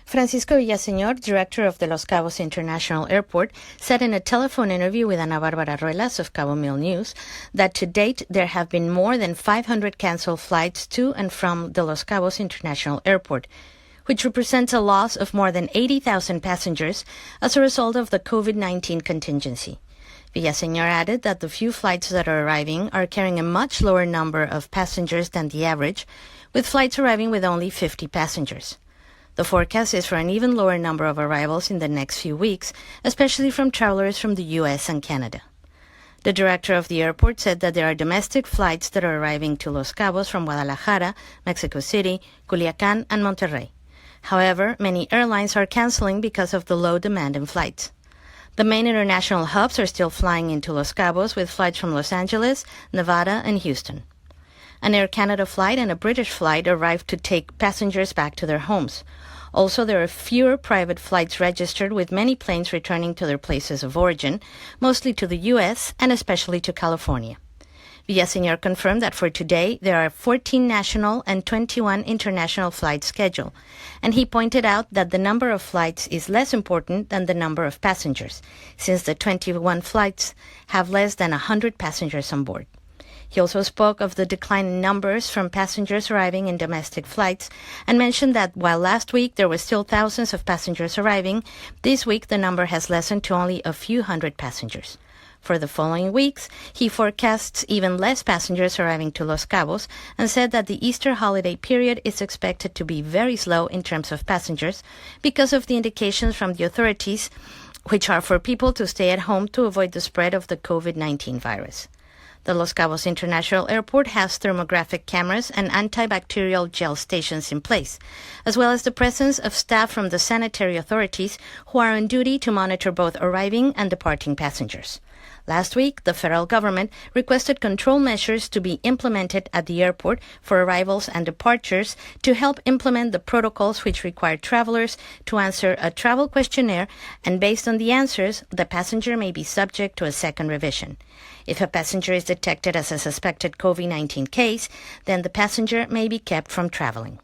Francisco Villaseñor, director of the Los Cabos International Airport, said in a telephone interview with Ana Bárbara Ruelas of Cabomil News that to date there have been more than 500 canceled flights to and from the Los Cabos International Airport, which represents a loss of more than 80,000 passengers as a result of the COVID-19 contingency. Villaseñor added that the few flights that are arriving are carrying a much lower number of passengers than the average, with flights arriving with only 50 passengers. The forecast is for an even lower number of arrivals in the next few weeks, especially from travelers from the U.S. and Canada. The director of the airport said that there are domestic flights that are arriving to Los Cabos from Guadalajara, Mexico City, Culiacán, and Monterrey. However, many airlines are canceling because of the low demand in flights. The main international hubs are still flying into Los Cabos with flights from Los Angeles, Nevada, and Houston. An Air Canada flight and a British flight arrived to take passengers back to their homes. Also, there are fewer private flights registered, with many planes returning to their places of origin, mostly to the U.S. and especially to California. Villaseñor confirmed that for today there are 14 national and 21 international flights scheduled, and he pointed out that the number of flights is less important than the number of passengers, since the 21 flights have less than 100 passengers on board. He also spoke of the decline in numbers from passengers arriving in domestic flights and mentioned that while last week there were still thousands of passengers arriving, this week the number has lessened to only a few hundred passengers. For the following weeks, he forecasts even less passengers arriving to Los Cabos and said that the Easter holiday period is expected to be very slow in terms of passengers because of the indications from the authorities, which are for people to stay at home to avoid the spread of the COVID-19 virus. The Los Cabos International Airport has thermographic cameras and antibacterial gel stations in place, as well as the presence of staff from the sanitary authorities who are on duty to monitor both arriving and departing passengers. Last week, the federal government requested control measures to be implemented at the airport for arrivals and departures to help implement the protocols which require travelers to answer a travel questionnaire, and based on the answers, the passenger may be subject to a second revision. If a passenger is detected as a suspected COVID-19 case, then the passenger may be kept from traveling.